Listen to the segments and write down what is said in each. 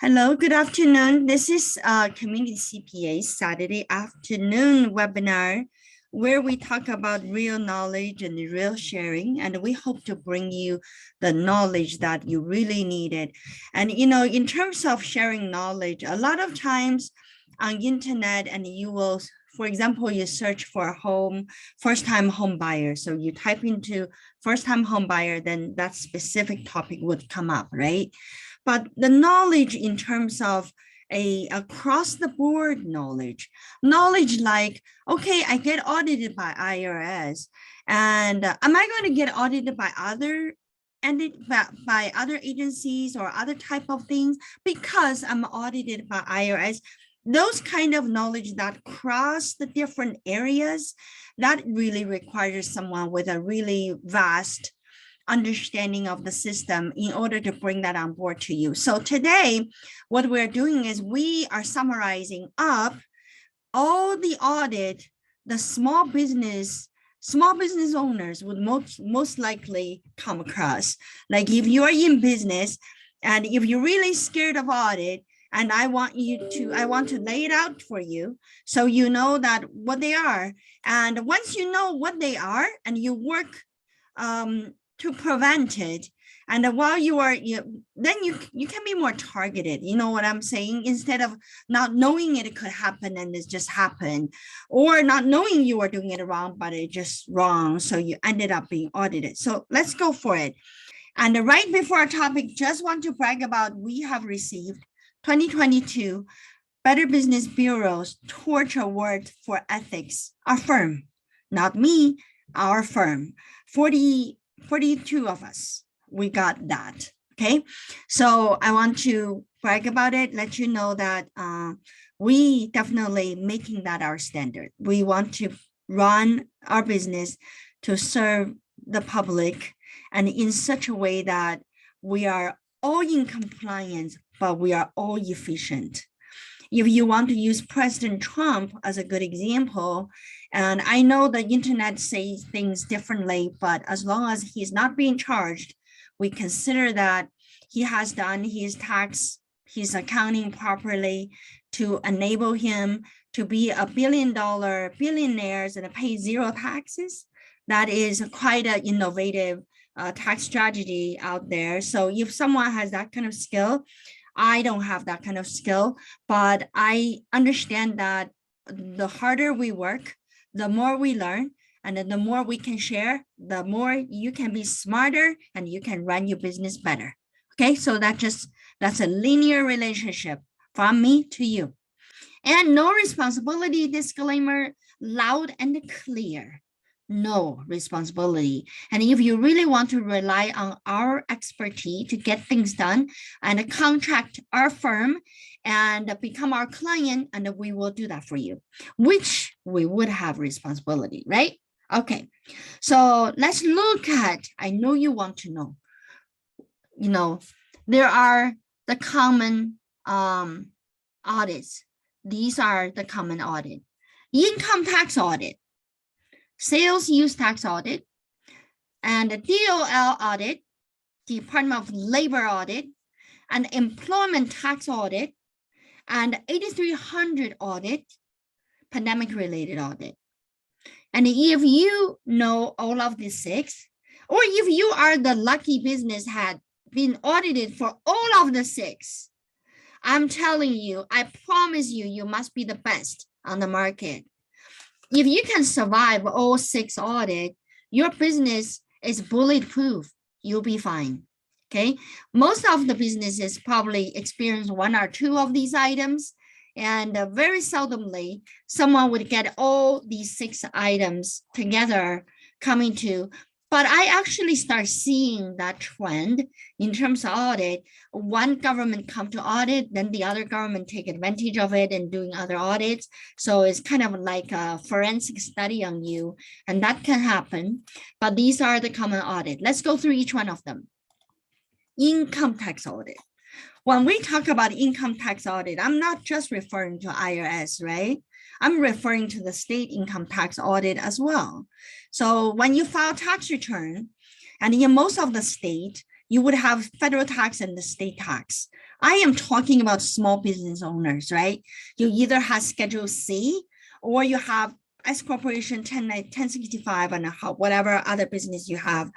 Hello, good afternoon. This is Community CPA Saturday afternoon webinar where we talk about real knowledge and real sharing, and we hope to bring you the knowledge that you really needed. And in terms of sharing knowledge, a lot of times on internet, and you will, for example, you search for a first-time home buyer. So you type into first-time home buyer, then that specific topic would come up, right? But the knowledge in terms of across the board knowledge like, okay, I get audited by IRS, and am I going to get audited by other by other agencies or other type of things because I'm audited by IRS? Those kind of knowledge that cross the different areas, that really requires someone with a really vast understanding of the system in order to bring that on board to you. So today, what we're doing is we are summarizing up all the audit the small business owners would most likely come across. Like if you are in business and if you're really scared of audit, and I want to lay it out for you so you know that what they are. And once you know what they are and you work to prevent it, and while then you can be more targeted. You know what I'm saying? Instead of not knowing it could happen and it just happened, or not knowing you were doing it wrong, but it just wrong, so you ended up being audited. So let's go for it. And right before our topic, just want to brag about, we have received 2022 Better Business Bureau's Torch Award for Ethics. Our firm, not me, our firm. 42 of us, we got that. Okay, so I want to brag about it, let you know that we definitely making that our standard. We want to run our business to serve the public and in such a way that we are all in compliance, but we are all efficient. If you want to use President Trump as a good example, and I know the internet says things differently, but as long as he's not being charged, we consider that he has done his accounting properly to enable him to be a billion-dollar billionaires and pay zero taxes. That is quite an innovative tax strategy out there. So if someone has that kind of skill, I don't have that kind of skill, but I understand that the harder we work, the more we learn, and then the more we can share, the more you can be smarter and you can run your business better. Okay, so that's a linear relationship from me to you. And no responsibility disclaimer, loud and clear. No responsibility. And if you really want to rely on our expertise to get things done and contract our firm and become our client, and we will do that for you, which we would have responsibility, right? Okay, so let's look at, I know you want to know, there are the common audits. These are the common audit. Income tax audit, sales use tax audit, and the DOL audit, Department of Labor audit, and employment tax audit, and 8300 audit, pandemic related audit. And if you know all of these six, or if you are the lucky business had been audited for all of the six, I'm telling you, I promise you, you must be the best on the market. If you can survive all six audits, your business is bulletproof. You'll be fine. Okay. Most of the businesses probably experience one or two of these items, and very seldomly someone would get all these six items together coming to. But I actually start seeing that trend in terms of audit. One government come to audit, then the other government take advantage of it and doing other audits. So it's kind of like a forensic study on you, and that can happen. But these are the common audit. Let's go through each one of them. Income tax audit. When we talk about income tax audit, I'm not just referring to IRS, right? I'm referring to the state income tax audit as well. So when you file tax return, and in most of the state, you would have federal tax and the state tax. I am talking about small business owners, right? You either have Schedule C or you have S corporation 1065 and whatever other business you have.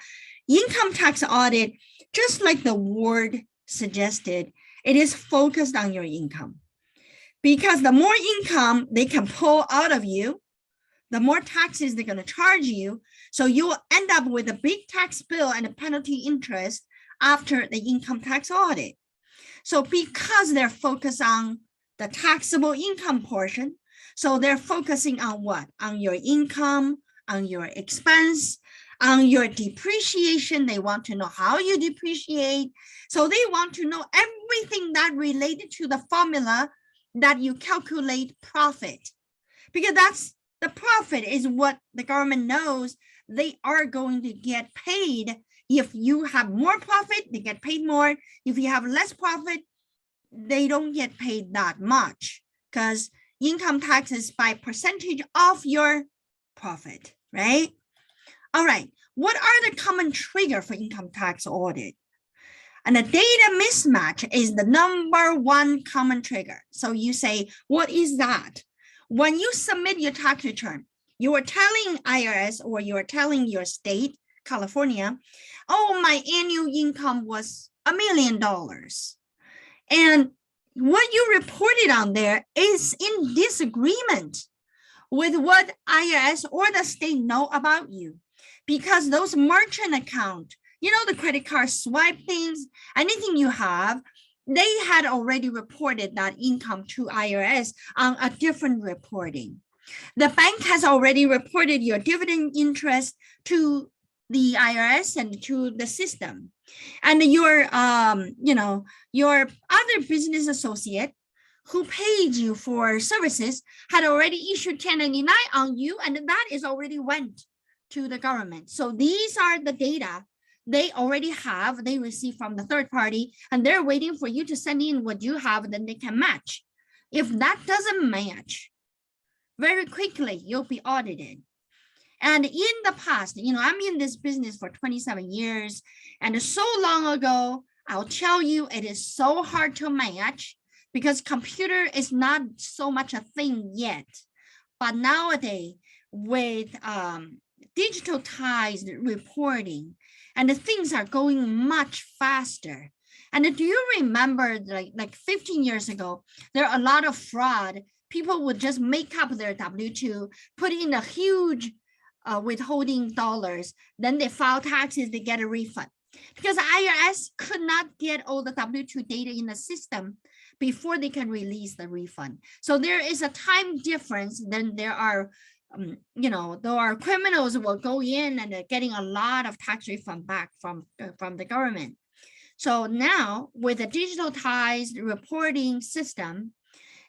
Income tax audit, just like the word suggested, it is focused on your income. Because the more income they can pull out of you, the more taxes they're going to charge you. So you will end up with a big tax bill and a penalty interest after the income tax audit. So because they're focused on the taxable income portion, so they're focusing on what? On your income, on your expense, on your depreciation. They want to know how you depreciate. So they want to know everything that related to the formula that you calculate profit. Because that's the profit is what the government knows they are going to get paid. If you have more profit, they get paid more. If you have less profit, they don't get paid that much because income tax is by percentage of your profit, right? All right, what are the common trigger for income tax audit? And the data mismatch is the #1 common trigger. So you say, what is that? When you submit your tax return, you are telling IRS or you are telling your state, California, oh, my annual income was $1 million. And what you reported on there is in disagreement with what IRS or the state know about you. Because those merchant account, the credit card swipe things, anything you have, they had already reported that income to IRS on a different reporting. The bank has already reported your dividend interest to the IRS and to the system. And your other business associate who paid you for services had already issued 1099 on you, and that is already went to the government. So these are the data they already have, they receive from the third party, and they're waiting for you to send in what you have, then they can match. If that doesn't match, very quickly, you'll be audited. And in the past, I'm in this business for 27 years, and so long ago, I'll tell you, it is so hard to match because computer is not so much a thing yet. But nowadays, with digitalized reporting, and the things are going much faster. And do you remember like 15 years ago, there are a lot of fraud. People would just make up their W-2, put in a huge withholding dollars, then they file taxes, they get a refund. Because IRS could not get all the W-2 data in the system before they can release the refund. So there is a time difference. Then there are there are criminals who will go in and they're getting a lot of tax refund back from the government. So now with the digitalized reporting system,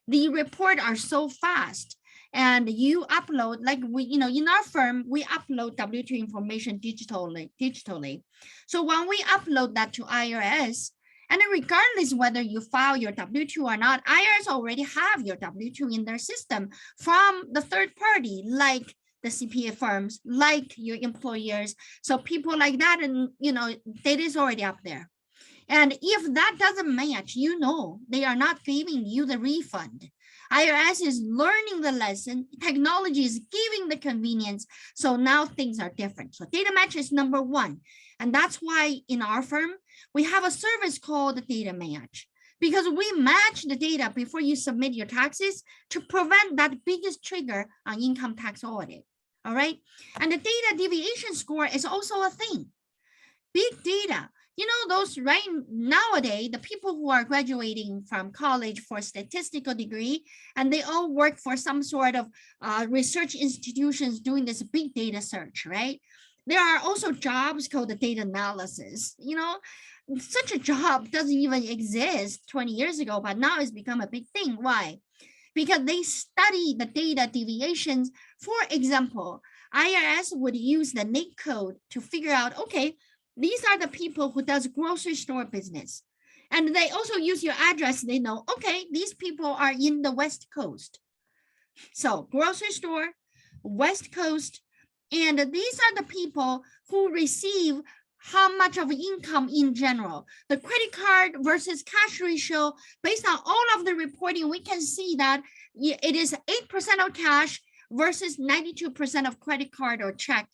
the report are so fast, and you upload, like we, in our firm, we upload W-2 information digitally. So when we upload that to IRS, and regardless whether you file your W-2 or not, IRS already have your W-2 in their system from the third party, like the CPA firms, like your employers. So people like that, and data is already up there. And if that doesn't match, they are not giving you the refund. IRS is learning the lesson. Technology is giving the convenience. So now things are different. So data match is #1. And that's why in our firm, we have a service called data match, because we match the data before you submit your taxes to prevent that biggest trigger on income tax audit. All right. And the data deviation score is also a thing. Big data. Those right nowadays, the people who are graduating from college for statistical degree, and they all work for some sort of research institutions doing this big data search, right? There are also jobs called the data analysis. Such a job doesn't even exist 20 years ago, but now it's become a big thing. Why? Because they study the data deviations. For example, IRS would use the NAICS code to figure out, okay, these are the people who does grocery store business. And they also use your address. They know, okay, these people are in the West Coast. So grocery store, West Coast, and these are the people who receive how much of income in general. The credit card versus cash ratio, based on all of the reporting, we can see that it is 8% of cash versus 92% of credit card or check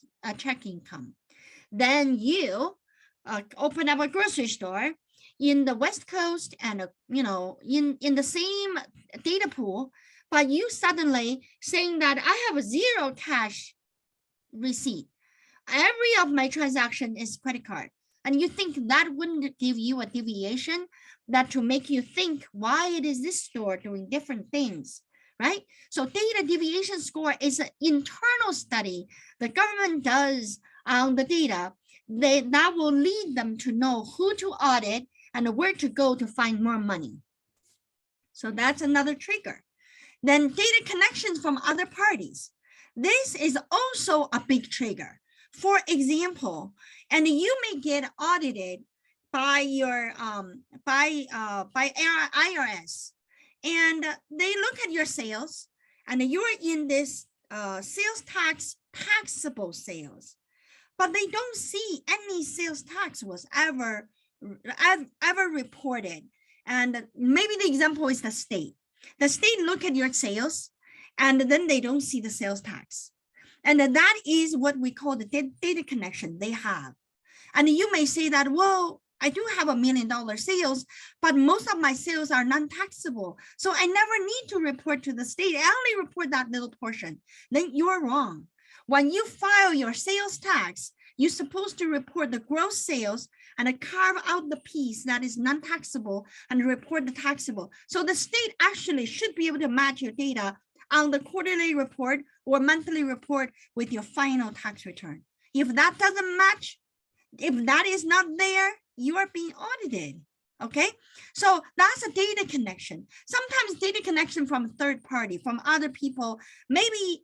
income. Then you open up a grocery store in the West Coast and in the same data pool, but you suddenly saying that I have a zero cash receipt. Every of my transaction is credit card. And you think that wouldn't give you a deviation that to make you think why it is this store doing different things, right? So data deviation score is an internal study the government does on the data. That will lead them to know who to audit and where to go to find more money. So that's another trigger. Then data connections from other parties. This is also a big trigger. For example, and you may get audited by your IRS, and they look at your sales, and you're in this sales tax taxable sales, but they don't see any sales tax was ever reported. And maybe the example is the state. The state look at your sales, and then they don't see the sales tax. And that is what we call the data connection they have. And you may say that, well, I do have $1 million sales, but most of my sales are non-taxable. So I never need to report to the state. I only report that little portion. Then you're wrong. When you file your sales tax, you're supposed to report the gross sales and carve out the piece that is non-taxable and report the taxable. So the state actually should be able to match your data on the quarterly report or monthly report with your final tax return. If that doesn't match, if that is not there, you are being audited. Okay, so that's a data connection. Sometimes data connection from third party, from other people. Maybe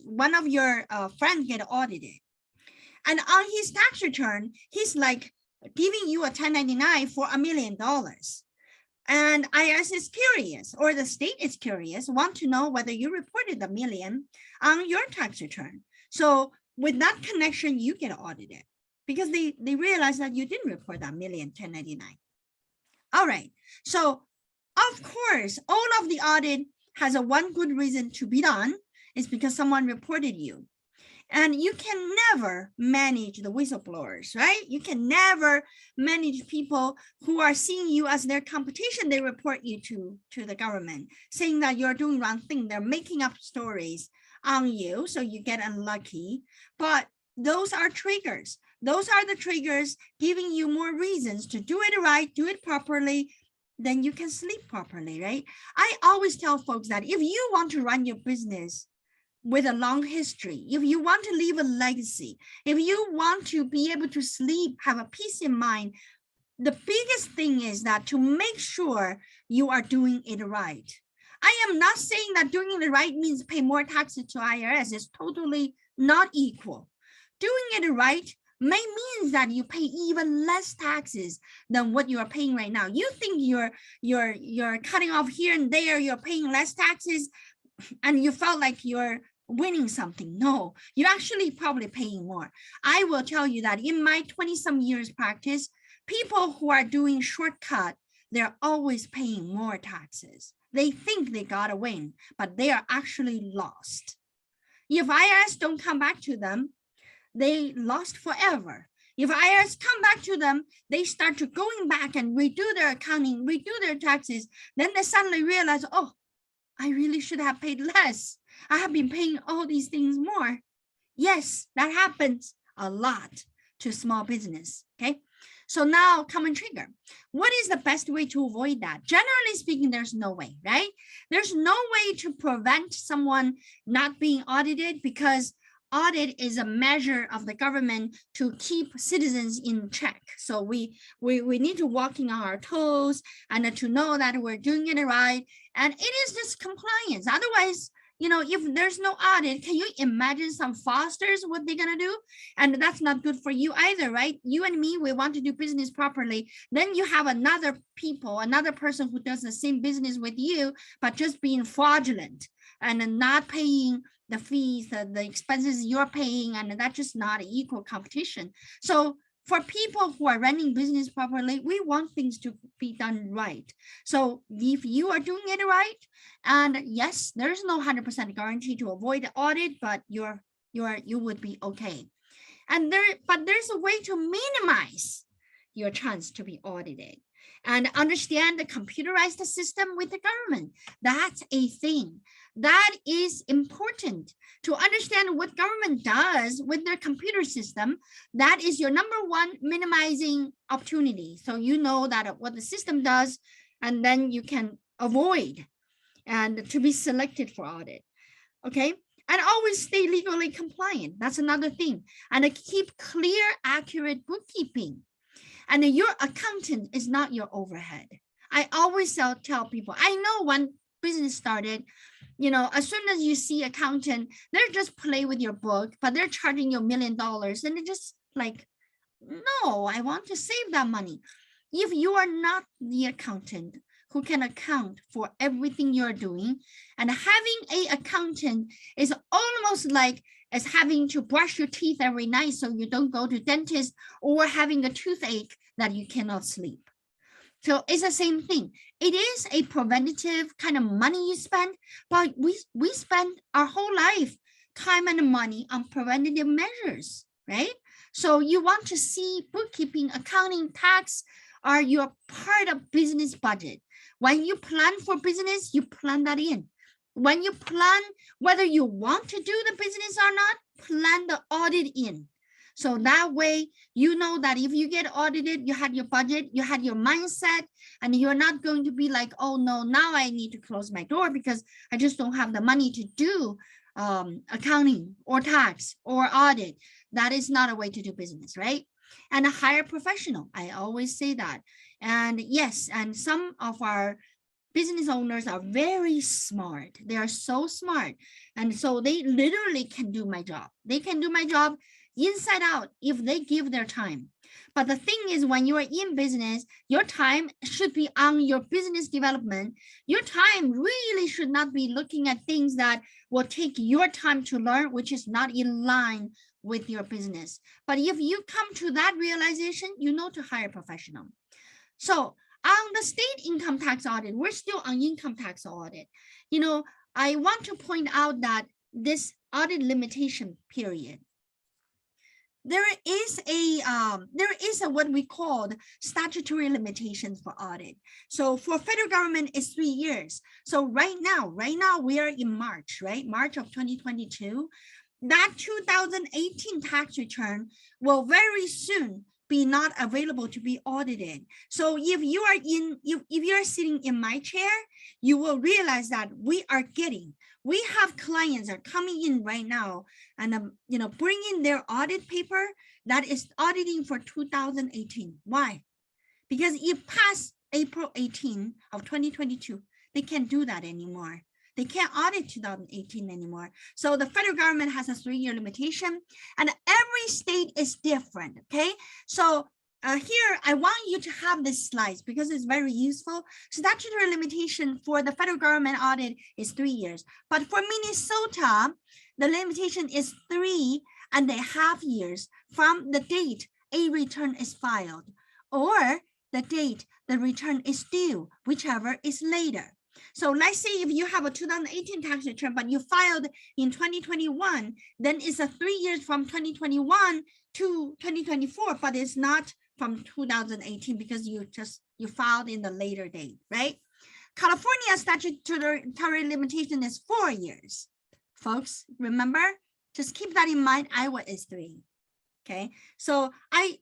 one of your friends get audited, and on his tax return, he's like giving you a 1099 for $1 million. And IRS is curious, or the state is curious, want to know whether you reported $1 million on your tax return. So with that connection, you get audited because they realize that you didn't report that $1 million 1099. All right. So of course, all of the audit has a one good reason to be done is because someone reported you. And you can never manage the whistleblowers, right? You can never manage people who are seeing you as their competition. They report you to the government, saying that you're doing wrong thing. They're making up stories on you, so you get unlucky. But those are triggers. Those are the triggers giving you more reasons to do it right, do it properly, then you can sleep properly, right? I always tell folks that if you want to run your business with a long history, if you want to leave a legacy, if you want to be able to sleep, have a peace in mind, the biggest thing is that to make sure you are doing it right. I am not saying that doing it right means pay more taxes to IRS. It's totally not equal. Doing it right may mean that you pay even less taxes than what you are paying right now. You think you're cutting off here and there, you're paying less taxes, and you felt like you're winning something. No, you're actually probably paying more. I will tell you that in my 20-some years practice, people who are doing shortcut, they're always paying more taxes. They think they got a win, but they are actually lost. If IRS don't come back to them, they lost forever. If IRS come back to them, they start to going back and redo their accounting, redo their taxes. Then they suddenly realize, oh, I really should have paid less. I have been paying all these things more. Yes, that happens a lot to small business, okay? So now common trigger. What is the best way to avoid that? Generally speaking, there's no way, right? There's no way to prevent someone not being audited because audit is a measure of the government to keep citizens in check. So we need to walking on our toes and to know that we're doing it right. And it is just compliance. Otherwise, you know, if there's no audit, can you imagine some fosters, what they're gonna do? And that's not good for you either, right? You and me, we want to do business properly. Then you have another person who does the same business with you, but just being fraudulent and not paying the fees, the expenses you're paying, and that's just not an equal competition. So for people who are running business properly, we want things to be done right. So if you are doing it right, and yes, there's no 100% guarantee to avoid audit, but you would be okay. And there's a way to minimize your chance to be audited and understand the computerized system with the government. That's a thing that is important to understand what government does with their computer system. That is your number one minimizing opportunity. So you know that what the system does, and then you can avoid and to be selected for audit. Okay. And always stay legally compliant. That's another thing. And keep clear, accurate bookkeeping. And your accountant is not your overhead. I always tell people, I know when business started, you know, as soon as you see accountant, they're just play with your book, but they're charging you $1 million. And they're just like, no, I want to save that money. If you are not the accountant who can account for everything you're doing, and having an accountant is almost like as having to brush your teeth every night so you don't go to dentist, or having a toothache that you cannot sleep. So it's the same thing. It is a preventative kind of money you spend, but we spend our whole life, time and money on preventative measures, right? So you want to see bookkeeping, accounting, tax are your part of business budget. When you plan for business, you plan that in. When you plan whether you want to do the business or not, plan the audit in. So that way, you know that if you get audited, you had your budget, you had your mindset, and you're not going to be like, oh no, now I need to close my door because I just don't have the money to do accounting or tax or audit. That is not a way to do business, right? And a hire professional. I always say that. And yes, and some of our business owners are very smart. They are so smart. And so they literally can do my job. They can do my job inside out if they give their time. But the thing is, when you are in business, your time should be on your business development. Your time really should not be looking at things that will take your time to learn, which is not in line with your business. But if you come to that realization, you know to hire a professional. So on the state income tax audit, we're still on income tax audit. You know, I want to point out that this audit limitation period, there is a what we called statutory limitations for audit. So for federal government, it's 3 years. So right now we are in March, right? March of 2022. That 2018 tax return will very soon be not available to be audited. So if you are if you're sitting in my chair, you will realize that we have clients are coming in right now and you know, bringing their audit paper that is auditing for 2018. Why? Because if past April 18 of 2022, they can't do that anymore. They can't audit 2018 anymore. So the federal government has a 3-year limitation, and every state is different, okay? So here, I want you to have this slides because it's very useful. Statutory limitation for the federal government audit is 3 years. But for Minnesota, the limitation is 3.5 years from the date a return is filed or the date the return is due, whichever is later. So let's say if you have a 2018 tax return, but you filed in 2021, then it's a 3 years from 2021 to 2024, but it's not from 2018 because you filed in the later date, right? California statutory limitation is 4 years. Folks, remember, just keep that in mind. Iowa is 3. Okay, so I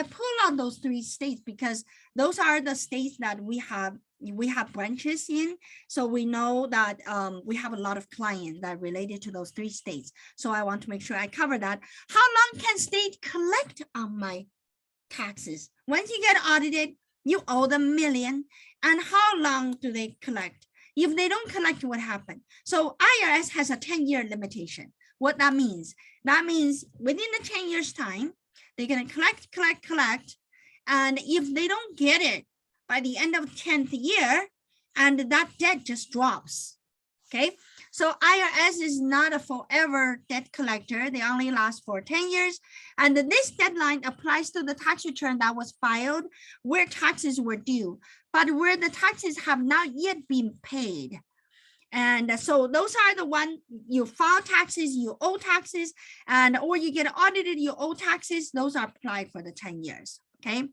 pull out those 3 states because those are the states that we have branches in. So we know that we have a lot of clients that related to those 3 states. So I want to make sure I cover that. How long can state collect on my taxes? Once you get audited, you owe them $1 million. And how long do they collect? If they don't collect, what happened? So IRS has a 10-year limitation. What that means? That means within the 10 years time, they're going to collect. And if they don't get it by the end of 10th year, and that debt just drops. Okay. So IRS is not a forever debt collector. They only last for 10 years. And this deadline applies to the tax return that was filed where taxes were due, but where the taxes have not yet been paid. And so those are the one you file taxes, you owe taxes, and or you get audited, you owe taxes. Those are applied for the 10 years. Okay.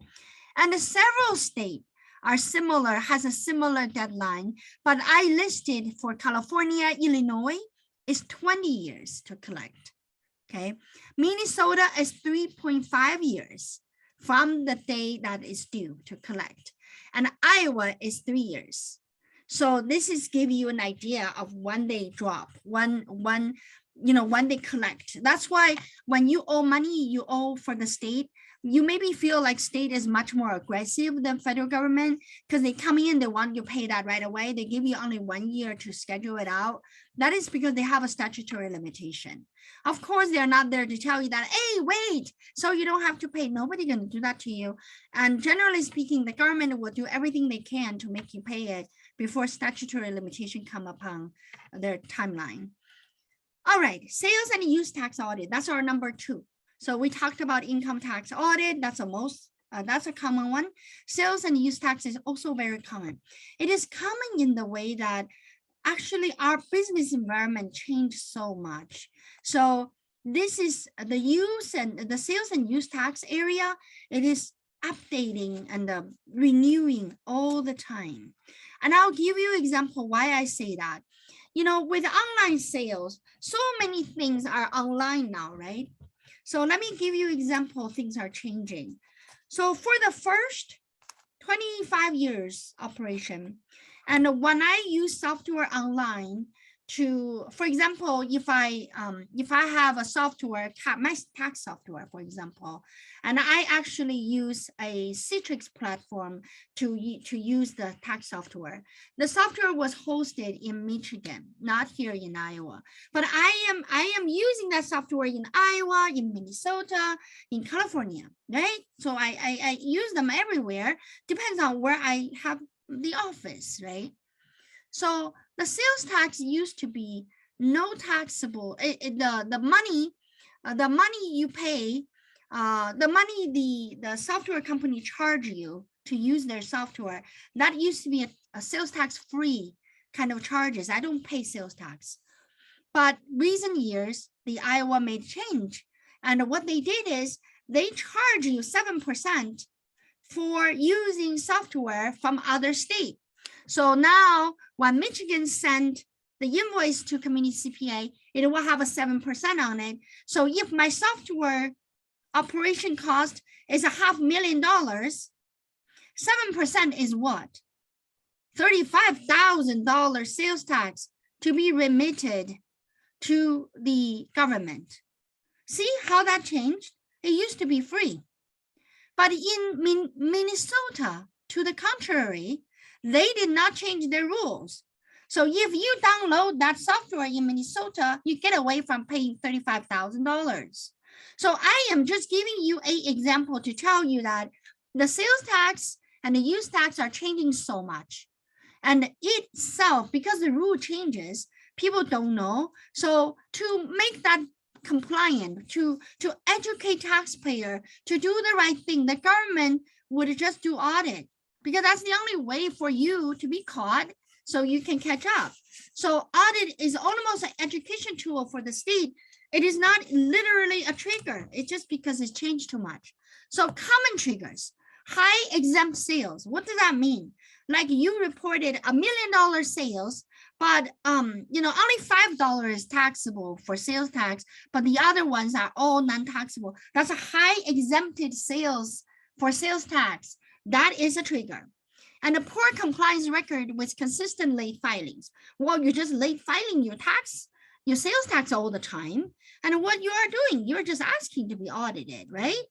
And several states are similar, has a similar deadline, but I listed for California, Illinois is 20 years to collect. Okay. Minnesota is 3.5 years from the day that is due to collect. And Iowa is 3 years. So this is give you an idea of when they drop, when they collect. That's why when you owe money, you owe for the state, you maybe feel like state is much more aggressive than federal government because they come in, they want you to pay that right away. They give you only 1 year to schedule it out. That is because they have a statutory limitation. Of course, they're not there to tell you that, hey, wait, so you don't have to pay. Nobody going to do that to you. And generally speaking, the government will do everything they can to make you pay it before statutory limitation come upon their timeline. All right, sales and use tax audit. That's our number 2. So we talked about income tax audit. That's a common one. Sales and use tax is also very common. It is common in the way that actually our business environment changed so much. So this is the use and the sales and use tax area. It is updating and renewing all the time. And I'll give you an example why I say that. With online sales, so many things are online now, right? So let me give you an example. Things are changing. So for the first 25 years operation, and when I use software online to, for example, if I have a software, my tax software, for example, and I actually use a Citrix platform to use the tax software. The software was hosted in Michigan, not here in Iowa, but I am using that software in Iowa, in Minnesota, in California, right? So I use them everywhere, depends on where I have the office, right? So the sales tax used to be no taxable. The money you pay, the money the software company charge you to use their software, that used to be a sales tax free kind of charges. I don't pay sales tax. But recent years, the Iowa made change. And what they did is they charge you 7% for using software from other states. So now when Michigan sent the invoice to Community CPA, it will have a 7% on it. So if my software operation cost is $500,000, 7% is what? $35,000 sales tax to be remitted to the government. See how that changed? It used to be free. But in Minnesota, to the contrary, they did not change their rules. So if you download that software in Minnesota, you get away from paying $35,000. So I am just giving you an example to tell you that the sales tax and the use tax are changing so much. And itself, because the rule changes, people don't know. So to make that compliant, to educate taxpayer to do the right thing, the government would just do audit, because that's the only way for you to be caught so you can catch up. So audit is almost an education tool for the state. It is not literally a trigger. It's just because it's changed too much. So common triggers, high exempt sales. What does that mean? Like you reported $1 million sales, but only $5 is taxable for sales tax, but the other ones are all non-taxable. That's a high exempted sales for sales tax. That is a trigger. And a poor compliance record with consistent late filings. Well, you're just late filing your sales tax all the time. And what you are doing, you're just asking to be audited, right?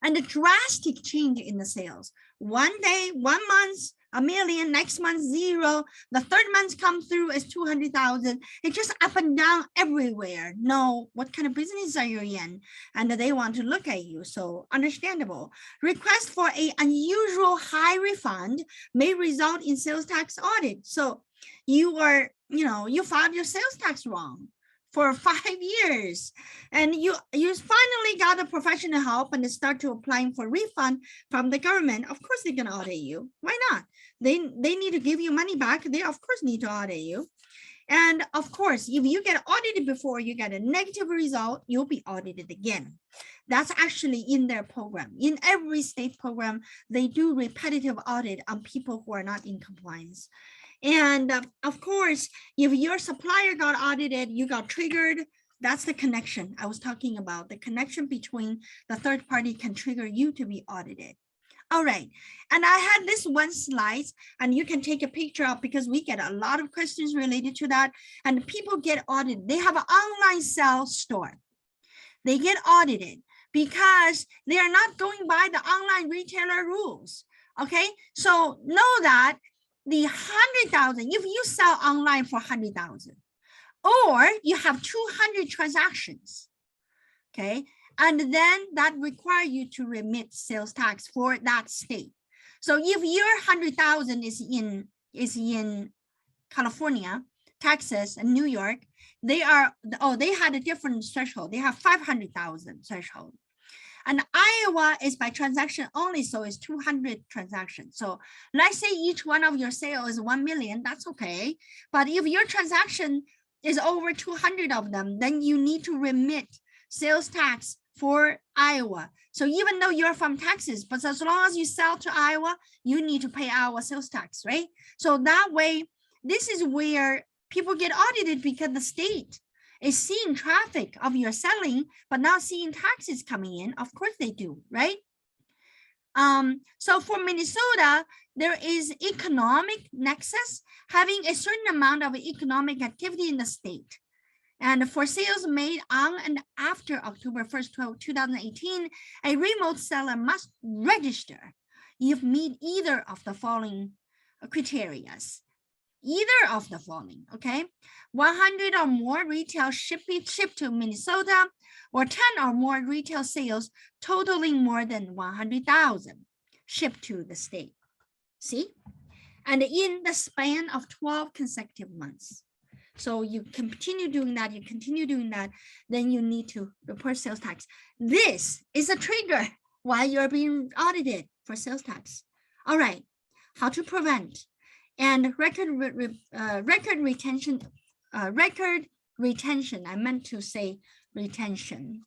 and a drastic change in the sales. One day, 1 month, $1 million, next month, 0. The third month come through as 200,000. It's just up and down everywhere. No, what kind of business are you in? And they want to look at you, so understandable. Request for a unusual high refund may result in sales tax audit. So you are, you filed your sales tax wrong for 5 years, and you finally got a professional help and start to applying for refund from the government. Of course they're gonna audit you. Why not? They need to give you money back. They of course need to audit you. And of course, if you get audited before, you get a negative result, you'll be audited again. That's actually in their program. In every state program, they do repetitive audit on people who are not in compliance. And of course, if your supplier got audited, you got triggered. That's the connection I was talking about. The connection between the third party can trigger you to be audited. All right. And I had this one slide, and you can take a picture of, because we get a lot of questions related to that. And people get audited. They have an online sales store. They get audited because they are not going by the online retailer rules. Okay. So know that the 100,000, if you sell online for 100,000, or you have 200 transactions, okay, and then that require you to remit sales tax for that state. So if your 100,000 is in California, Texas, and New York, they had a different threshold. They have 500,000 threshold. And Iowa is by transaction only, so it's 200 transactions. So let's say each one of your sales is 1 million, that's okay. But if your transaction is over 200 of them, then you need to remit sales tax for Iowa. So even though you're from Texas, but as long as you sell to Iowa, you need to pay Iowa sales tax, right? So that way, this is where people get audited, because the state is seeing traffic of your selling, but not seeing taxes coming in. Of course they do, right? So for Minnesota, there is economic nexus, having a certain amount of economic activity in the state. And for sales made on and after October 1st, 2018, a remote seller must register if meet either of the following criteria. Either of the following, okay? 100 or more retail shipped to Minnesota, or 10 or more retail sales totaling more than 100,000 shipped to the state. See? And in the span of 12 consecutive months. So you continue doing that, then you need to report sales tax. This is a trigger why you're being audited for sales tax. All right, how to prevent? And record retention, I meant to say retention.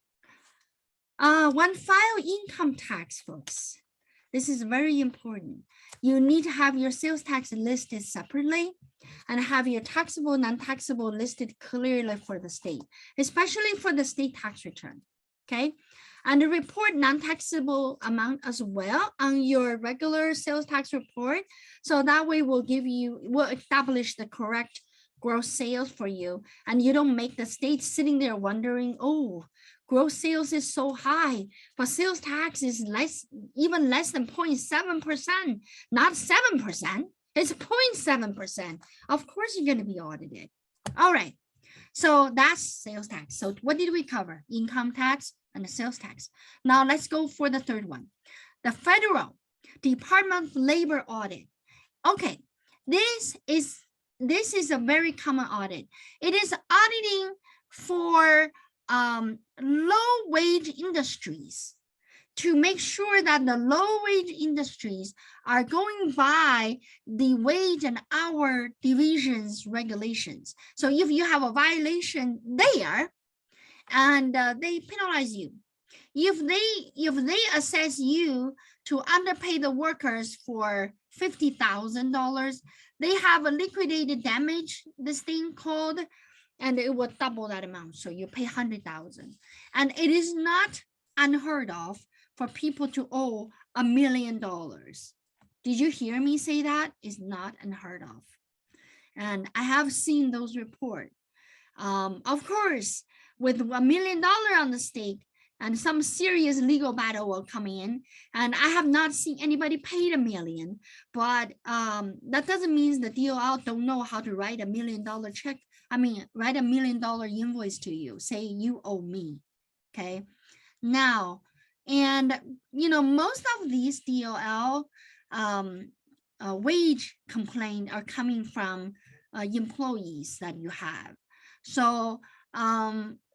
When file income tax, folks, this is very important. You need to have your sales tax listed separately and have your taxable, non-taxable listed clearly for the state, especially for the state tax return, okay? And report non-taxable amount as well on your regular sales tax report. So that way we'll establish the correct gross sales for you. And you don't make the state sitting there wondering, oh, gross sales is so high, but sales tax is even less than 0.7%, not 7%, it's 0.7%. Of course you're gonna be audited. All right, so that's sales tax. So what did we cover? Income tax and the sales tax. Now let's go for the third one. The Federal Department of Labor audit. Okay, this is a very common audit. It is auditing for low wage industries to make sure that the low wage industries are going by the wage and hour divisions regulations. So if you have a violation there, and they penalize you. If they assess you to underpay the workers for $50,000, they have a liquidated damage, this thing called, and it will double that amount. So you pay $100,000. And it is not unheard of for people to owe $1 million. Did you hear me say that? It's not unheard of. And I have seen those reports. Of course, with $1 million on the stake, and some serious legal battle will come in. And I have not seen anybody paid $1 million, but that doesn't mean the DOL don't know how to write $1 million check. I mean, write $1 million invoice to you, say you owe me, okay? Now, and most of these DOL wage complaints are coming from employees that you have. So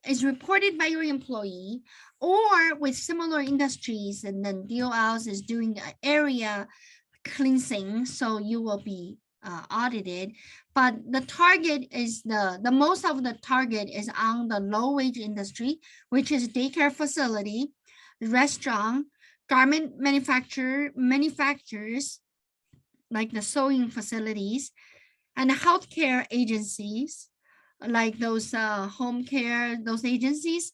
it's reported by your employee or with similar industries, and then DOLs is doing area cleansing, so you will be audited. But the target is the most of the target is on the low wage industry, which is daycare facility, restaurant, garment manufacturers, like the sewing facilities, and healthcare agencies, like those home care, those agencies,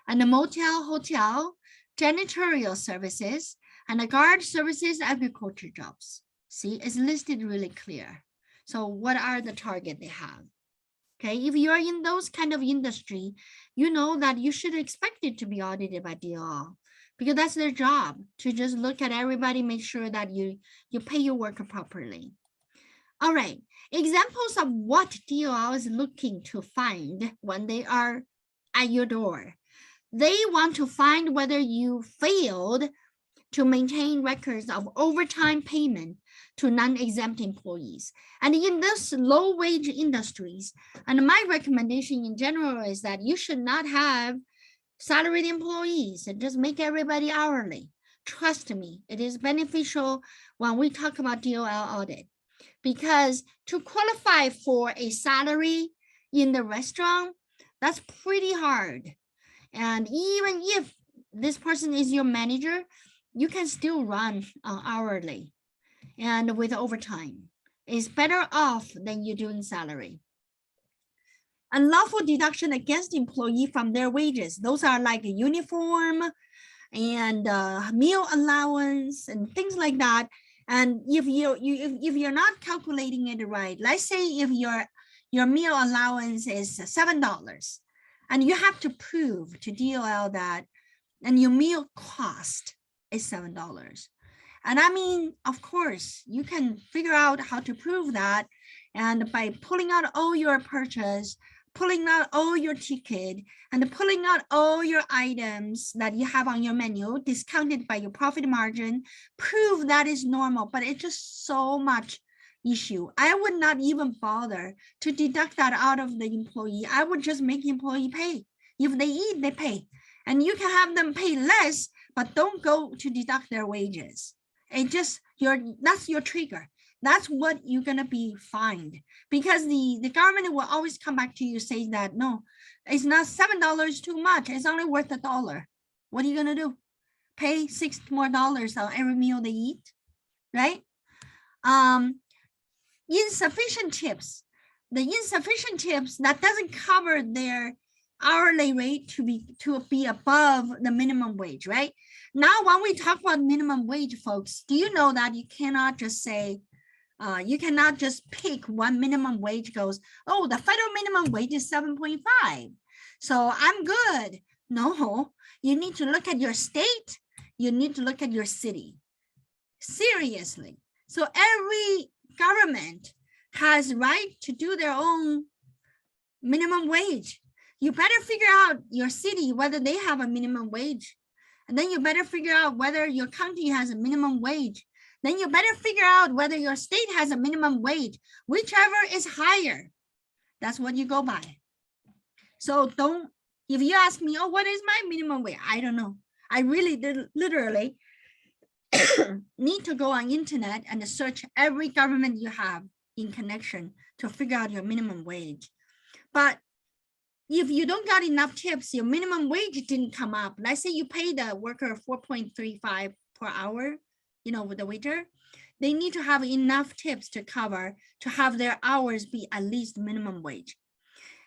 and the motel, hotel, janitorial services, and the guard services, agriculture jobs. See, it's listed really clear. So what are the target they have? Okay, if you are in those kind of industry, you know that you should expect it to be audited by DOL, because that's their job, to just look at everybody, make sure that you pay your worker properly. All right, examples of what DOL is looking to find when they are at your door. They want to find whether you failed to maintain records of overtime payment to non-exempt employees. And in this low wage industries, and my recommendation in general is that you should not have salaried employees and just make everybody hourly. Trust me, it is beneficial when we talk about DOL audit, because to qualify for a salary in the restaurant, that's pretty hard. And even if this person is your manager, you can still run hourly and with overtime. It's better off than you doing salary. Unlawful deduction against employee from their wages. Those are like a uniform and meal allowance and things like that. And if you're not calculating it right, let's say if your meal allowance is $7, and you have to prove to DOL that, and your meal cost is $7. And I mean, of course, you can figure out how to prove that, and by pulling out all your purchase, pulling out all your ticket, and pulling out all your items that you have on your menu, discounted by your profit margin, prove that is normal. But it's just so much issue. I would not even bother to deduct that out of the employee. I would just make the employee pay. If they eat, they pay. And you can have them pay less, but don't go to deduct their wages. It just, that's your trigger. That's what you're gonna be fined, because the government will always come back to you saying that, no, it's not $7 too much. It's only worth $1. What are you gonna do? Pay $6 more on every meal they eat, right? Insufficient tips. The insufficient tips that doesn't cover their hourly rate to be above the minimum wage, right? Now, when we talk about minimum wage, folks, do you know that you cannot just say, you cannot just pick one minimum wage goes, oh, the federal minimum wage is 7.5, so I'm good. No, you need to look at your state. You need to look at your city. Seriously. So every government has right to do their own minimum wage. You better figure out your city, whether they have a minimum wage. And then you better figure out whether your county has a minimum wage. Then you better figure out whether your state has a minimum wage. Whichever is higher, that's what you go by. So don't, if you ask me, oh, what is my minimum wage? I don't know. I really literally need to go on internet and search every government you have in connection to figure out your minimum wage. But if you don't got enough tips, your minimum wage didn't come up. Let's say you pay the worker 4.35 per hour, with the waiter, they need to have enough tips to cover to have their hours be at least minimum wage.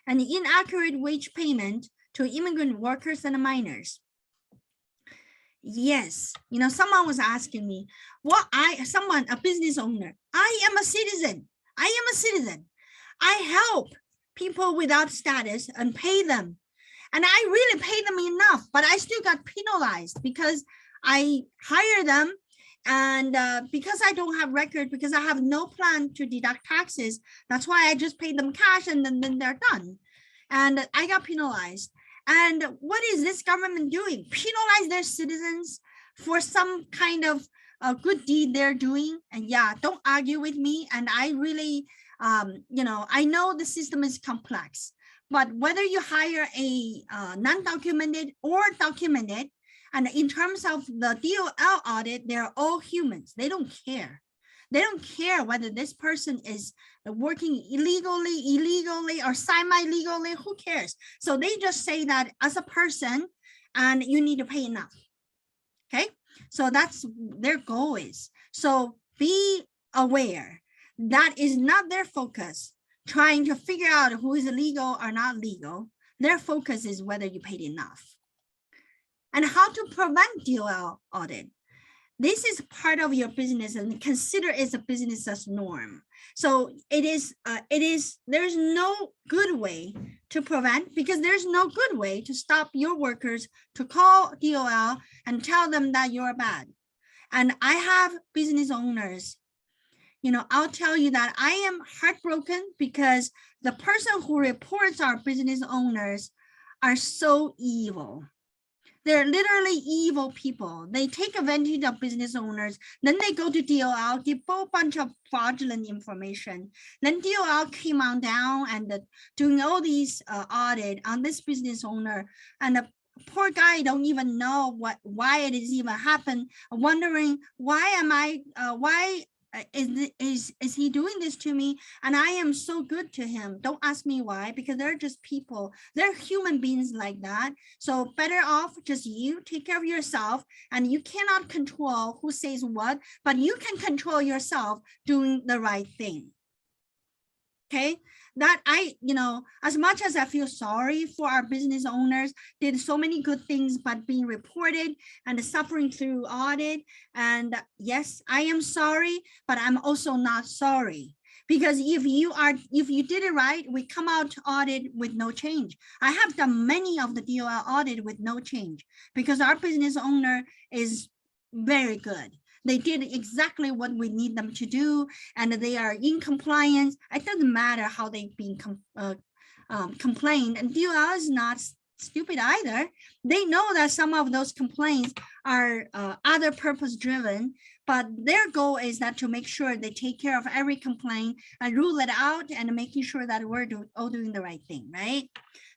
And inaccurate wage payment to immigrant workers and minors. Yes, someone was asking me, a business owner, I am a citizen. I help people without status and pay them. And I really paid them enough, but I still got penalized because I hired them. And because I don't have record, because I have no plan to deduct taxes, that's why I just paid them cash and then they're done. And I got penalized. And what is this government doing? Penalize their citizens for some kind of good deed they're doing. And yeah, don't argue with me. And I really, I know the system is complex, but whether you hire a non-documented or documented, and in terms of the DOL audit, they're all humans. They don't care. They don't care whether this person is working illegally, or semi-legally, who cares? So they just say that as a person, and you need to pay enough. Okay, so that's their goal is. So be aware that is not their focus, trying to figure out who is legal or not legal. Their focus is whether you paid enough. And how to prevent DOL audit. This is part of your business and consider it a business as norm. So there's no good way to prevent, because there's no good way to stop your workers to call DOL and tell them that you're bad. And I have business owners, I'll tell you that I am heartbroken because the person who reports our business owners are so evil. They're literally evil people. They take advantage of business owners. Then they go to DOL, give a whole bunch of fraudulent information. Then DOL came on down and doing all these audit on this business owner. And the poor guy don't even know why it is even happened, wondering why is he doing this to me? And I am so good to him. Don't ask me why, because they're just people. They're human beings like that. So better off just you take care of yourself, and you cannot control who says what, but you can control yourself doing the right thing. Okay, that as much as I feel sorry for our business owners, did so many good things, but being reported and suffering through audit. And yes, I am sorry, but I'm also not sorry. Because if you did it right, we come out to audit with no change. I have done many of the DOL audit with no change because our business owner is very good. They did exactly what we need them to do, and they are in compliance. It doesn't matter how they've been complained, and DOL is not stupid either. They know that some of those complaints are other purpose driven, but their goal is that to make sure they take care of every complaint and rule it out and making sure that we're all doing the right thing, right?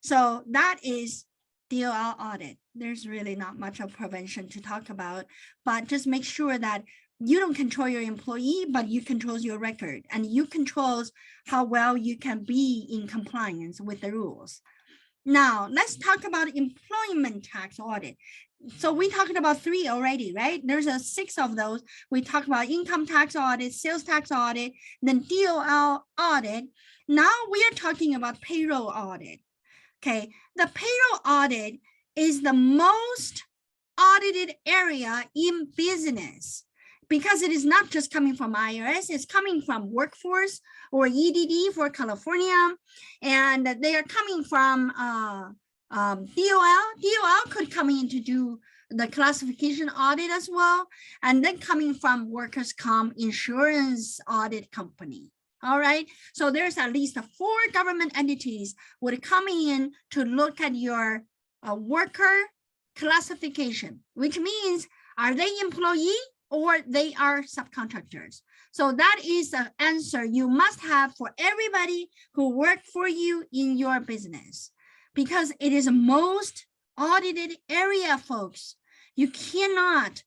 So that is DOL audit. There's really not much of prevention to talk about, but just make sure that you don't control your employee, but you control your record, and you control how well you can be in compliance with the rules. Now, let's talk about employment tax audit. So we talked about 3 already, right? There's 6 of those. We talked about income tax audit, sales tax audit, then DOL audit. Now we are talking about payroll audit. Okay, the payroll audit is the most audited area in business because it is not just coming from IRS, it's coming from Workforce or EDD for California, and they are coming from DOL. DOL could come in to do the classification audit as well, and then coming from workers' comp insurance audit company. All right, so there's at least 4 government entities would come in to look at your worker classification, which means are they employee or they are subcontractors. So that is the answer you must have for everybody who work for you in your business, because it is the most audited area, folks. You cannot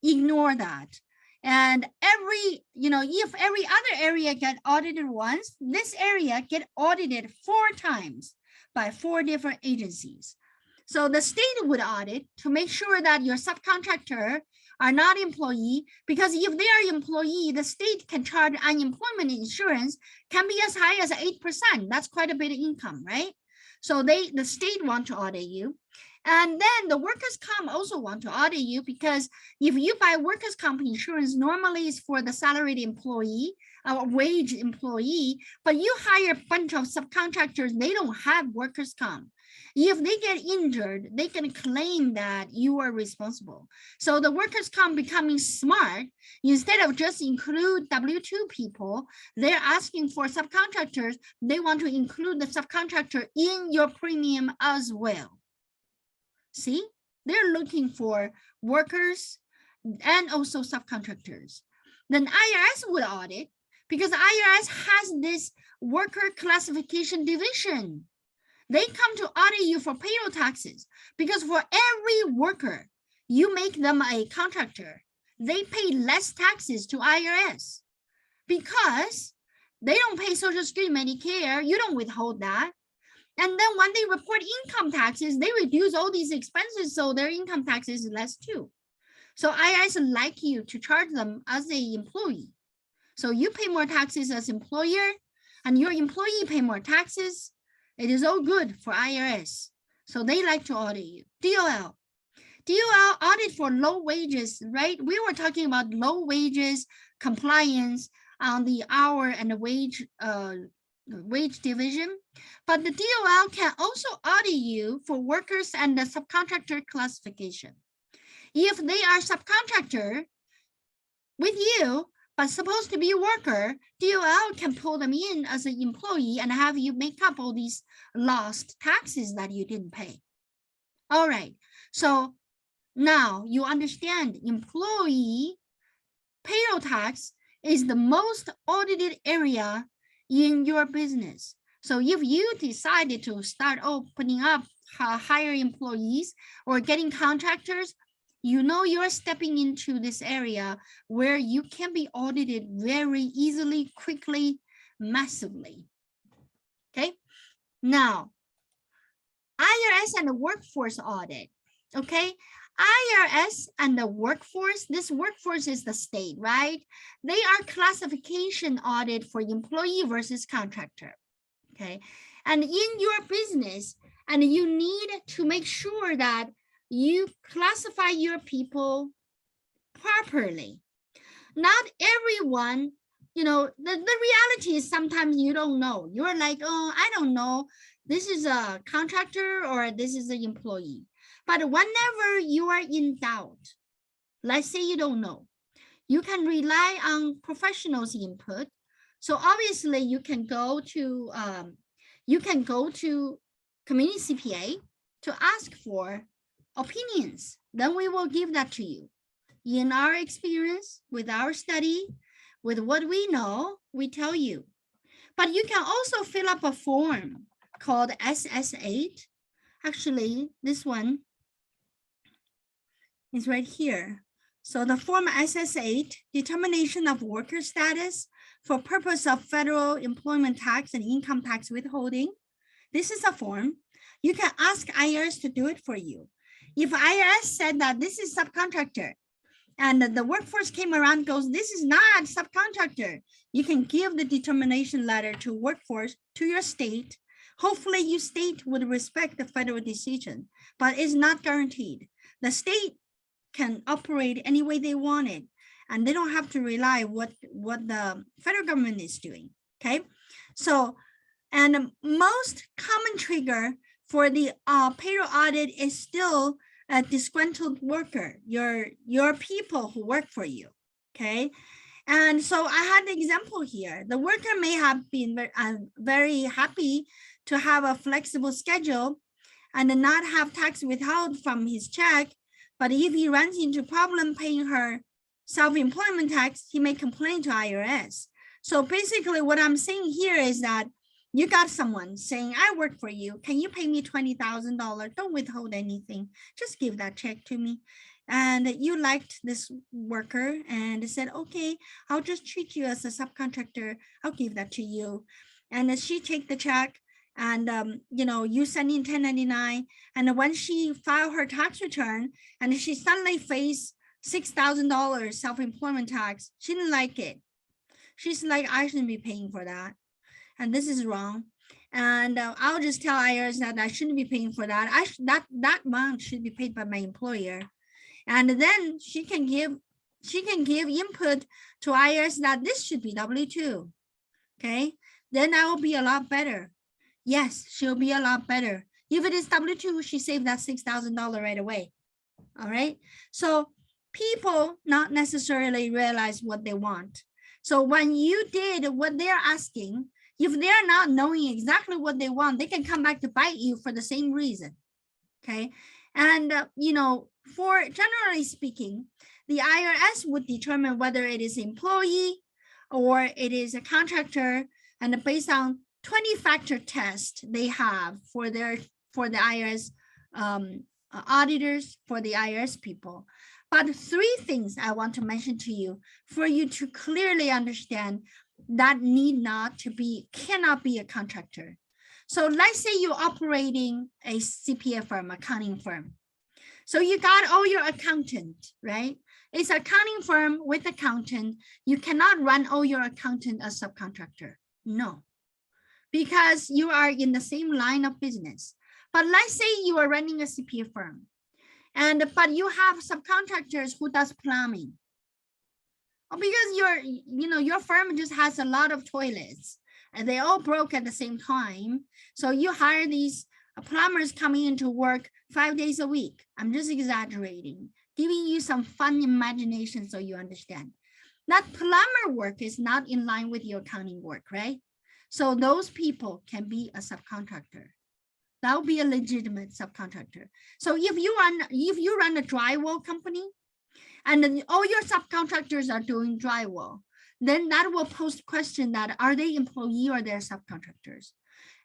ignore that. And if every other area get audited once, this area get audited 4 times by 4 different agencies. So the state would audit to make sure that your subcontractor are not employee, because if they are employee, the state can charge unemployment insurance can be as high as 8%. That's quite a bit of income, right? So the state want to audit you. And then the workers' comp also want to audit you, because if you buy workers' comp insurance, normally it's for the salaried employee, wage employee, but you hire a bunch of subcontractors, they don't have workers' comp. If they get injured, they can claim that you are responsible. So the workers' comp becoming smart, instead of just include W-2 people, they're asking for subcontractors. They want to include the subcontractor in your premium as well. See, they're looking for workers and also subcontractors. Then IRS would audit because IRS has this worker classification division. They come to audit you for payroll taxes because for every worker, you make them a contractor. They pay less taxes to IRS because they don't pay Social Security, Medicare. You don't withhold that. And then when they report income taxes, they reduce all these expenses, so their income tax is less too. So IRS like you to charge them as an employee. So you pay more taxes as employer, and your employee pay more taxes. It is all good for IRS. So they like to audit you. DOL. DOL audit for low wages, right? We were talking about low wages compliance on the hour and the wage division, but the DOL can also audit you for workers and the subcontractor classification. If they are subcontractor with you, but supposed to be a worker, DOL can pull them in as an employee and have you make up all these lost taxes that you didn't pay. All right, so now you understand employee payroll tax is the most audited area in your business. So if you decided to start opening up, hire employees or getting contractors, you know you're stepping into this area where you can be audited very easily, quickly, massively. Okay, now IRS and the workforce audit. Okay, IRS and the workforce, this workforce is the state, right? They are classification audit for employee versus contractor. Okay, and in your business, and you need to make sure that you classify your people properly. Not everyone, you know, the reality is sometimes you don't know. You're like, oh, I don't know. This is a contractor or this is an employee. But whenever you are in doubt, let's say you don't know, you can rely on professionals' input. So obviously you can go to Community CPA to ask for opinions. Then we will give that to you. In our experience, with our study, with what we know, we tell you. But you can also fill up a form called SS8. Actually, this one is right here. So the form SS8, determination of worker status for purpose of federal employment tax and income tax withholding. This is a form. You can ask IRS to do it for you. If IRS said that this is subcontractor, and the workforce came around and goes, this is not subcontractor, you can give the determination letter to workforce, to your state. Hopefully your state would respect the federal decision, but it's not guaranteed. The state can operate any way they want it, and they don't have to rely what the federal government is doing, okay? So, and most common trigger for the payroll audit is still a disgruntled worker, your people who work for you, okay? And so I had an example here. The worker may have been very happy to have a flexible schedule and not have tax withheld from his check, but if he runs into problem paying her self-employment tax, he may complain to IRS. So basically what I'm saying here is that you got someone saying, I work for you. Can you pay me $20,000? Don't withhold anything. Just give that check to me. And you liked this worker and said, okay, I'll just treat you as a subcontractor. I'll give that to you. And she take the check and, you send in 1099. And when she filed her tax return and she suddenly faced $6,000 self-employment tax, she didn't like it. She's like, I shouldn't be paying for that. And this is wrong. And I'll just tell IRS that I shouldn't be paying for that. That amount should be paid by my employer. And then she can give input to IRS that this should be W-2. Okay, then I will be a lot better. Yes, she'll be a lot better. If it is W-2, she saved that $6,000 right away. All right. So people not necessarily realize what they want. So when you did what they're asking, if they're not knowing exactly what they want, they can come back to bite you for the same reason. Okay. And, for generally speaking, the IRS would determine whether it is employee or it is a contractor, and based on 20-factor test they have for the IRS auditors, for the IRS people. But 3 things I want to mention to you for you to clearly understand that cannot be a contractor. So let's say you're operating a CPA firm, accounting firm. So you got all your accountant, right? It's accounting firm with accountant. You cannot run all your accountant as subcontractor. No, because you are in the same line of business. But let's say you are running a CPA firm, but you have subcontractors who does plumbing. Because your firm just has a lot of toilets and they all broke at the same time. So you hire these plumbers coming into work 5 days a week. I'm just exaggerating, giving you some fun imagination so you understand. That plumber work is not in line with your accounting work, right? So those people can be a subcontractor. That will be a legitimate subcontractor. So if you run a drywall company and then all your subcontractors are doing drywall, then that will pose the question that are they employee or they're subcontractors?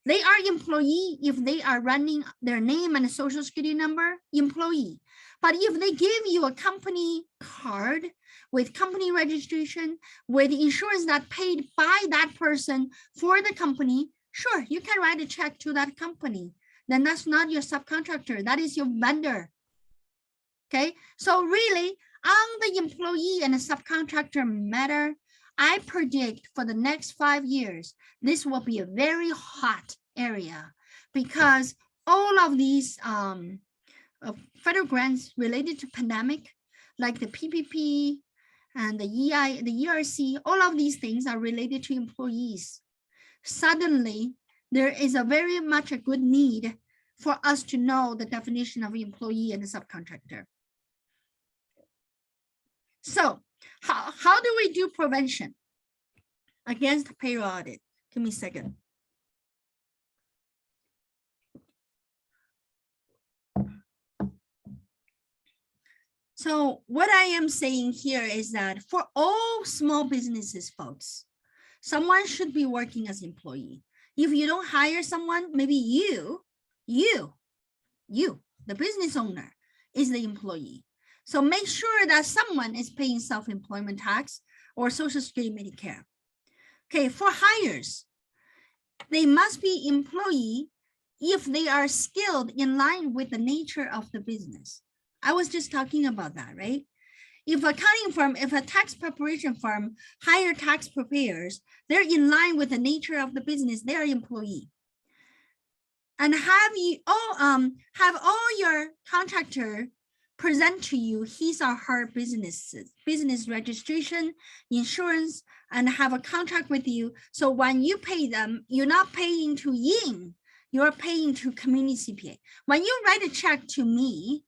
They are employee if they are running their name and a social security number, employee. But if they give you a company card with company registration, with insurance that paid by that person for the company, sure, you can write a check to that company. Then that's not your subcontractor, that is your vendor. Okay, so really on the employee and a subcontractor matter, I predict for the next 5 years, this will be a very hot area because all of these federal grants related to pandemic, like the PPP and the ERC, all of these things are related to employees. Suddenly, there is a very much a good need for us to know the definition of employee and a subcontractor. So how do we do prevention against payroll audit? Give me a second. So what I am saying here is that for all small businesses, folks, someone should be working as employee. If you don't hire someone, maybe you, the business owner, is the employee. So make sure that someone is paying self-employment tax or Social Security, Medicare. Okay, for hires, they must be employee if they are skilled in line with the nature of the business. I was just talking about that, right? If accounting firm, if a tax preparation firm hire tax preparers, they're in line with the nature of the business, they're employee. And have all your contractor present to you his or her business registration, insurance, and have a contract with you. So when you pay them, you're not paying to Ying, you're paying to Community CPA. When you write a check to me,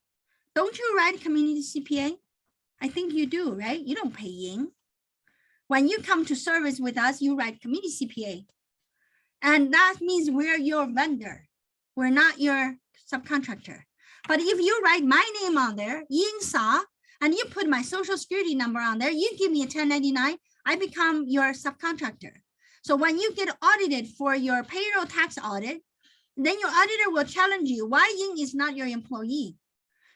don't you write Community CPA? I think you do, right? You don't pay Ying. When you come to service with us, you write Community CPA. And that means we're your vendor. We're not your subcontractor. But if you write my name on there, Ying Sa, and you put my social security number on there, you give me a 1099, I become your subcontractor. So when you get audited for your payroll tax audit, then your auditor will challenge you why Ying is not your employee.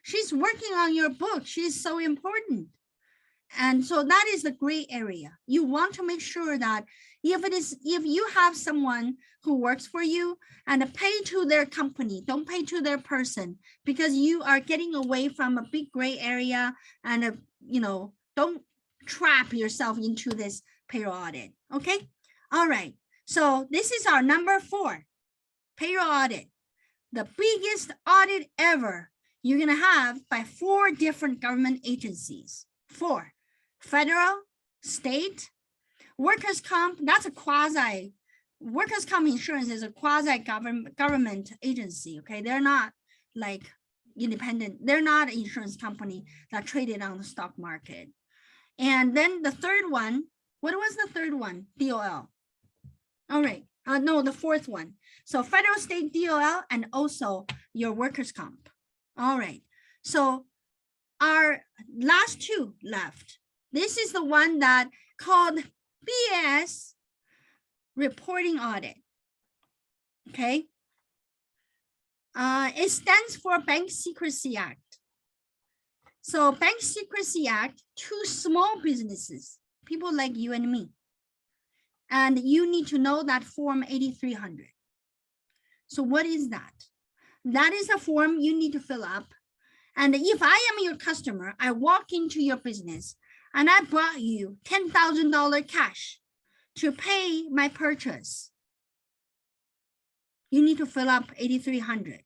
She's working on your book. She's so important. And so that is the gray area. You want to make sure that if you have someone who works for you and pay to their company, don't pay to their person, because you are getting away from a big gray area and don't trap yourself into this payroll audit. Okay. All right. So this is our number 4, payroll audit, the biggest audit ever you're going to have by 4 different government agencies. 4, federal, state, workers' comp, that's a quasi workers' comp insurance is a quasi-government agency, okay? They're not like independent. They're not an insurance company that traded on the stock market. And then the third one, what was the third one? DOL. All right. No, the fourth one. So federal, state DOL, and also your workers' comp. All right. So our last two left. This is the one that called BS Reporting Audit. Okay. It stands for Bank Secrecy Act. So Bank Secrecy Act to small businesses, people like you and me. And you need to know that form 8300. So what is that? That is a form you need to fill up. And if I am your customer, I walk into your business and I brought you $10,000 cash to pay my purchase. You need to fill up 8300.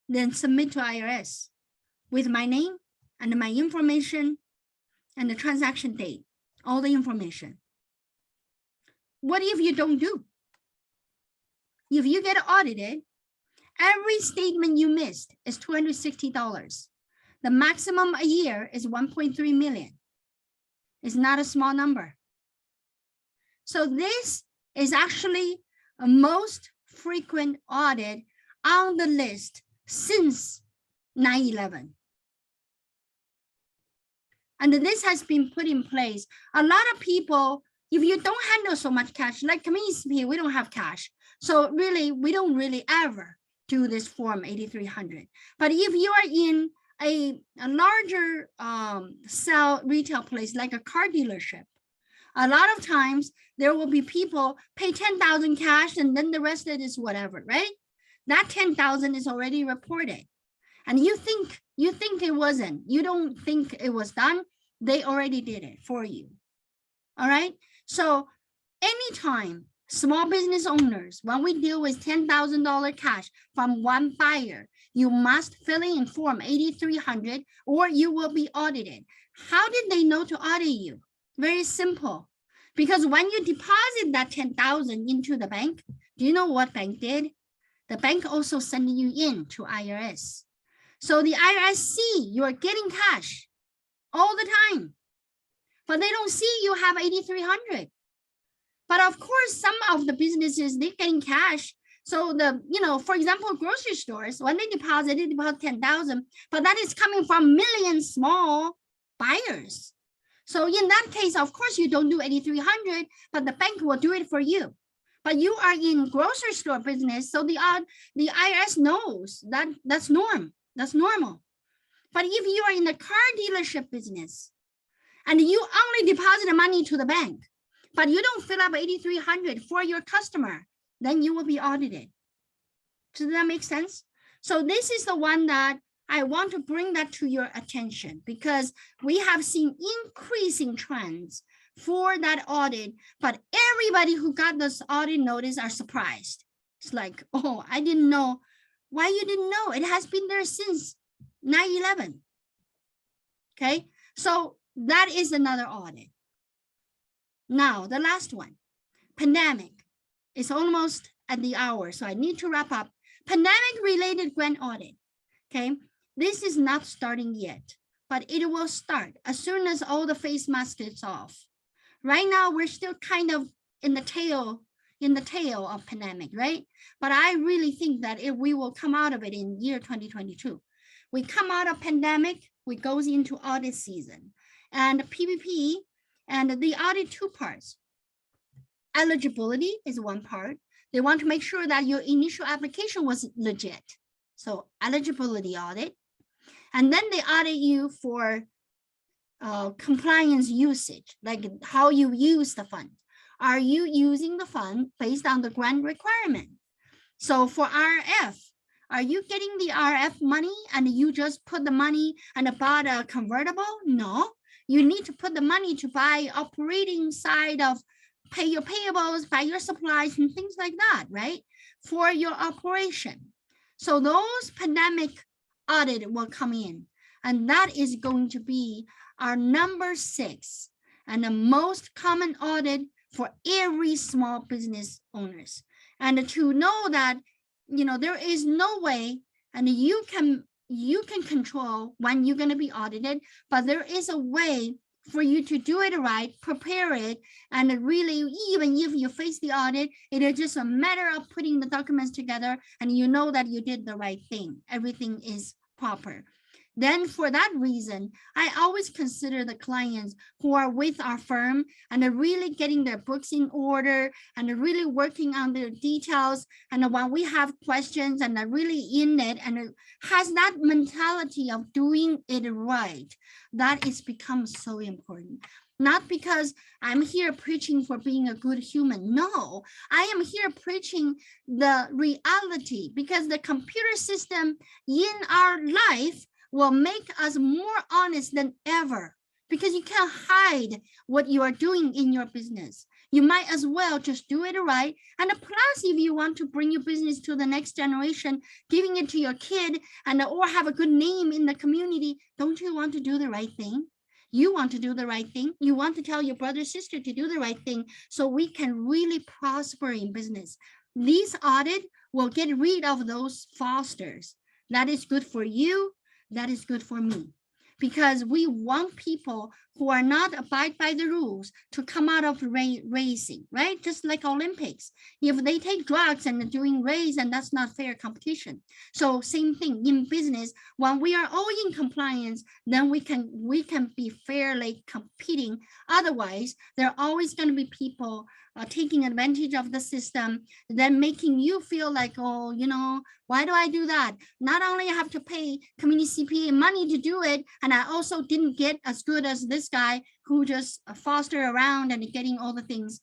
Then submit to IRS with my name and my information and the transaction date, all the information. What if you don't do? If you get audited, every statement you missed is $260. The maximum a year is 1.3 million. It's not a small number. So this is actually a most frequent audit on the list since 9/11. And this has been put in place. A lot of people, if you don't handle so much cash, like Community CPA, we don't have cash. So really, we don't really ever do this form 8300. But if you are in a larger retail place, like a car dealership, a lot of times there will be people pay 10,000 cash and then the rest of it is whatever, right? That 10,000 is already reported. And you think it wasn't, you don't think it was done, they already did it for you. All right. So anytime small business owners, when we deal with $10,000 cash from one buyer, you must fill in form 8300 or you will be audited. How did they know to audit you? Very simple. Because when you deposit that 10,000 into the bank, do you know what bank did? The bank also sent you in to IRS. So the IRS see you're getting cash all the time, but they don't see you have 8300. But of course, some of the businesses, they're getting cash. So for example, grocery stores, when they deposit 10,000, but that is coming from millions small buyers. So in that case, of course, you don't do 8300, but the bank will do it for you. But you are in grocery store business, so the IRS knows that that's normal. But if you are in the car dealership business and you only deposit the money to the bank, but you don't fill up 8300 for your customer, then you will be audited. Does that make sense? So this is the one that I want to bring that to your attention because we have seen increasing trends for that audit, but everybody who got this audit notice are surprised. It's like, oh, I didn't know. Why you didn't know? It has been there since 9/11. Okay, so that is another audit. Now, the last one, pandemic. It's almost at the hour, so I need to wrap up. Pandemic-related grant audit. Okay, this is not starting yet, but it will start as soon as all the face masks is off. Right now, we're still kind of in the tail of pandemic, right? But I really think that if we will come out of it in year 2022, we come out of pandemic, we goes into audit season, and PPP and the audit two parts. Eligibility is one part. They want to make sure that your initial application was legit. So eligibility audit, and then they audit you for compliance usage, like how you use the fund. Are you using the fund based on the grant requirement? So for RF, are you getting the RF money and you just put the money and bought a convertible? No, you need to put the money to buy operating side of pay your payables, buy your supplies and things like that, right? For your operation. So those pandemic audit will come in, and that is going to be our number 6 and the most common audit for every small business owners. And to know that, there is no way, and you can control when you're going to be audited, but there is a way for you to do it right, prepare it, and really, even if you face the audit, it is just a matter of putting the documents together and you know that you did the right thing. Everything is proper. Then for that reason, I always consider the clients who are with our firm and are really getting their books in order and are really working on their details. And when we have questions and are really in it and has that mentality of doing it right, that is become so important. Not because I'm here preaching for being a good human. No, I am here preaching the reality, because the computer system in our life will make us more honest than ever, because you can't hide what you are doing in your business. You might as well just do it right. And plus, if you want to bring your business to the next generation, giving it to your kid or have a good name in the community, don't you want to do the right thing? You want to do the right thing. You want to tell your brother, sister to do the right thing so we can really prosper in business. This audit will get rid of those fosters. That is good for you. That is good for me, because we want people who are not abide by the rules to come out of racing, right? Just like Olympics. If they take drugs and doing race, and that's not fair competition. So same thing in business. When we are all in compliance, then we can be fairly competing. Otherwise, there are always going to be people taking advantage of the system, then making you feel like, oh, why do I do that? Not only I have to pay Community CPA money to do it, and I also didn't get as good as this guy who just foster around and getting all the things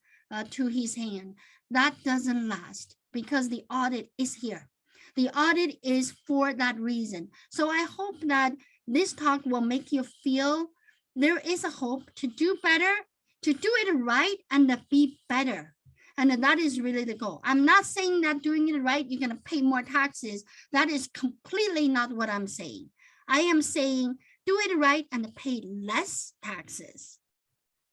to his hand. That doesn't last, because the audit is here. The audit is for that reason. So I hope that this talk will make you feel there is a hope to do better, to do it right, and to be better. And that is really the goal. I'm not saying that doing it right, you're going to pay more taxes. That is completely not what I'm saying. I am saying do it right and pay less taxes.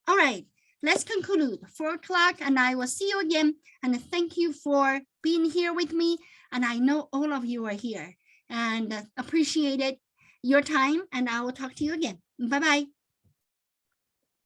All right, let's conclude. 4 o'clock, and I will see you again. And thank you for being here with me. And I know all of you are here, and appreciate it, your time. And I will talk to you again. Bye-bye.